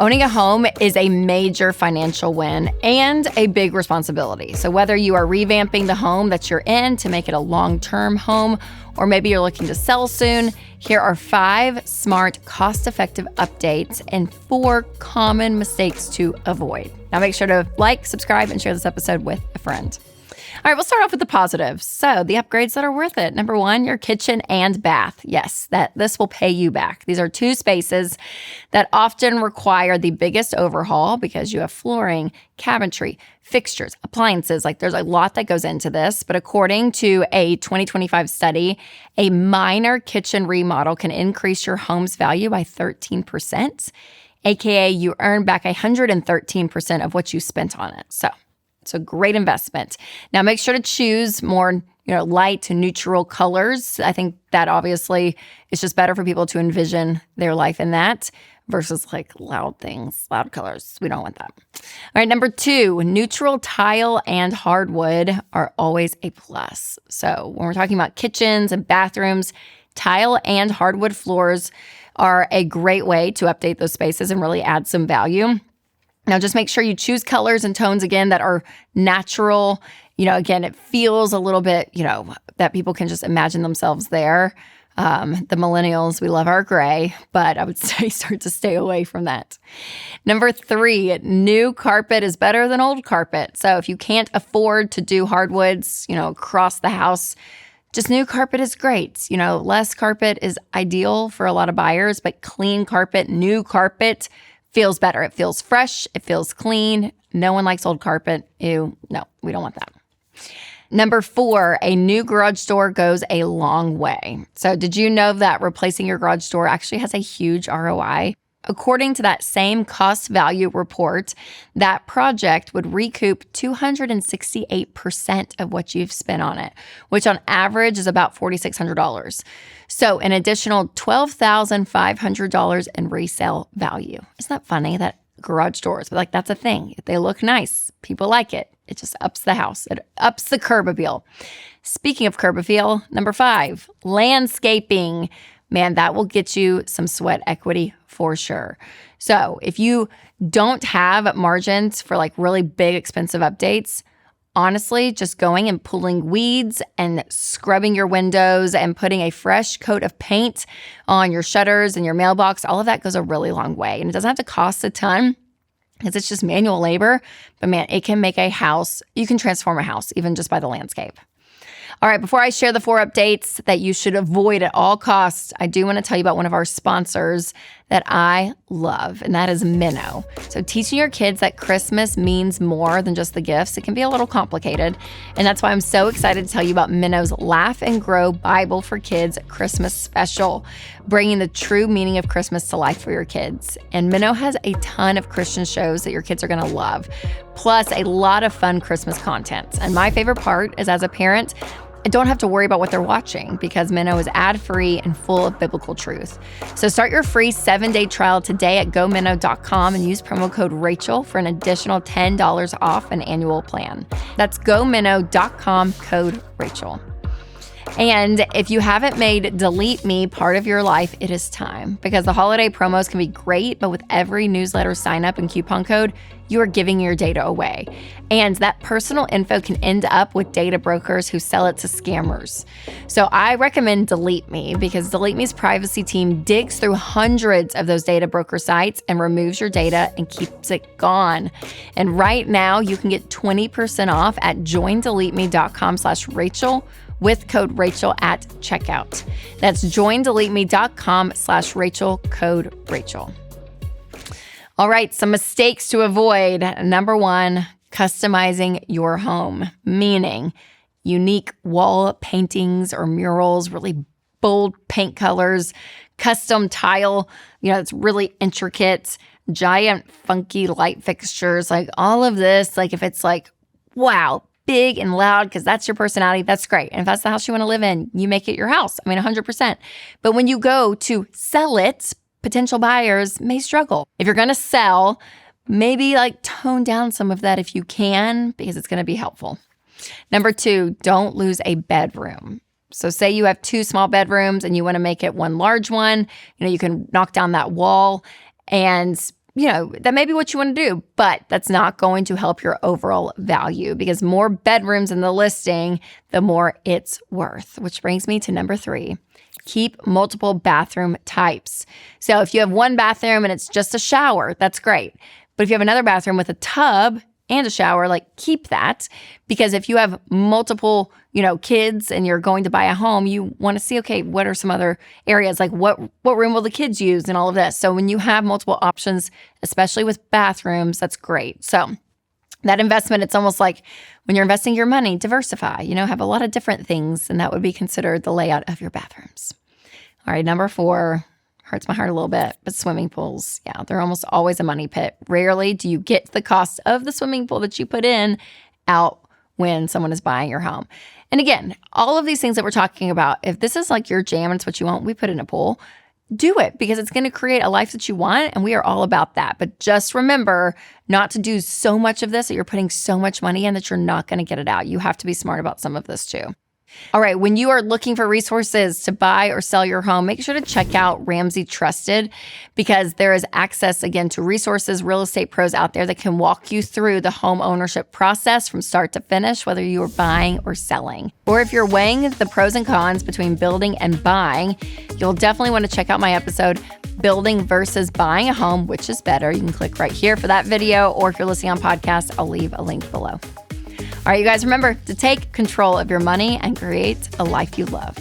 Owning a home is a major financial win and a big responsibility. So whether you are revamping the home that you're in to make it a long-term home, or maybe you're looking to sell soon, here are 5 smart, cost-effective updates and 4 common mistakes to avoid. Now make sure to like, subscribe, and share this episode with a friend. All right, we'll start off with the positives. So the upgrades that are worth it. Number 1, your kitchen and bath. Yes, this will pay you back. These are 2 spaces that often require the biggest overhaul because you have flooring, cabinetry, fixtures, appliances. Like there's a lot that goes into this. But according to a 2025 study, a minor kitchen remodel can increase your home's value by 13%, aka you earn back 113% of what you spent on it. So it's a great investment. Now, make sure to choose more, light to neutral colors. I think that obviously is just better for people to envision their life in that versus like loud things, loud colors. We don't want that. All right, number 2, neutral tile and hardwood are always a plus. So when we're talking about kitchens and bathrooms, tile and hardwood floors are a great way to update those spaces and really add some value. Now, just make sure you choose colors and tones, again, that are natural. Again, it feels a little bit, that people can just imagine themselves there. The millennials, we love our gray, but I would say start to stay away from that. Number 3, new carpet is better than old carpet. So if you can't afford to do hardwoods, across the house, just new carpet is great. Less carpet is ideal for a lot of buyers, but clean carpet, new carpet feels better. It feels fresh. It feels clean. No one likes old carpet. Ew. No, we don't want that. Number 4, a new garage door goes a long way. So did you know that replacing your garage door actually has a huge ROI? According to that same cost value report, that project would recoup 268% of what you've spent on it, which on average is about $4,600. So an additional $12,500 in resale value. Isn't that funny that garage doors, but that's a thing. If they look nice, people like it. It just ups the house. It ups the curb appeal. Speaking of curb appeal, number 5, landscaping. Man, that will get you some sweat equity for sure. So if you don't have margins for really big expensive updates, honestly, just going and pulling weeds and scrubbing your windows and putting a fresh coat of paint on your shutters and your mailbox, all of that goes a really long way. And it doesn't have to cost a ton because it's just manual labor. But man, it can make a house. You can transform a house even just by the landscape. All right, before I share the 4 updates that you should avoid at all costs, I do want to tell you about one of our sponsors that I love, and that is Minnow. So teaching your kids that Christmas means more than just the gifts, it can be a little complicated. And that's why I'm so excited to tell you about Minnow's Laugh and Grow Bible for Kids Christmas Special, bringing the true meaning of Christmas to life for your kids. And Minnow has a ton of Christian shows that your kids are going to love, plus a lot of fun Christmas content. And my favorite part is, as a parent, I don't have to worry about what they're watching because Minnow is ad-free and full of biblical truth. So start your free 7-day trial today at gominnow.com and use promo code Rachel for an additional $10 off an annual plan. That's gominnow.com, code Rachel. And if you haven't made Delete Me part of your life, it is time, because the holiday promos can be great, but with every newsletter sign up and coupon code, you are giving your data away. And that personal info can end up with data brokers who sell it to scammers. So I recommend Delete Me, because Delete Me's privacy team digs through hundreds of those data broker sites and removes your data and keeps it gone. And right now you can get 20% off at joindeleteme.com/Rachel with code Rachel at checkout. That's joindeleteme.com/Rachel, code Rachel. All right, some mistakes to avoid. Number 1, customizing your home, meaning unique wall paintings or murals, really bold paint colors, custom tile, it's really intricate, giant funky light fixtures, all of this, if it's wow, big and loud because that's your personality, that's great. And if that's the house you want to live in, you make it your house. 100%. But when you go to sell it, potential buyers may struggle. If you're going to sell, maybe tone down some of that if you can, because it's going to be helpful. Number 2, don't lose a bedroom. So say you have 2 small bedrooms and you want to make it one large one, you can knock down that wall and that may be what you want to do, but that's not going to help your overall value because more bedrooms in the listing, the more it's worth. Which brings me to number 3. Keep multiple bathroom types. So if you have one bathroom and it's just a shower, that's great. But if you have another bathroom with a tub and a shower, keep that, because if you have multiple, kids and you're going to buy a home, you want to see, okay, what are some other areas? What room will the kids use and all of this? So when you have multiple options, especially with bathrooms, that's great. So that investment, it's almost like when you're investing your money, diversify, have a lot of different things, and that would be considered the layout of your bathrooms. All right, number 4. Hurts my heart a little bit, but swimming pools, they're almost always a money pit. Rarely do you get the cost of the swimming pool that you put in out when someone is buying your home. And again, all of these things that we're talking about, if this is your jam and it's what you want, we put in a pool, do it, because it's going to create a life that you want, and we are all about that. But just remember not to do so much of this that you're putting so much money in that you're not going to get it out. You have to be smart about some of this too. All right, when you are looking for resources to buy or sell your home, make sure to check out Ramsey Trusted, because there is access, again, to resources, real estate pros out there that can walk you through the home ownership process from start to finish, whether you are buying or selling. Or if you're weighing the pros and cons between building and buying, you'll definitely want to check out my episode, Building versus Buying a Home, which is better. You can click right here for that video, or if you're listening on podcast, I'll leave a link below. All right, you guys, remember to take control of your money and create a life you love.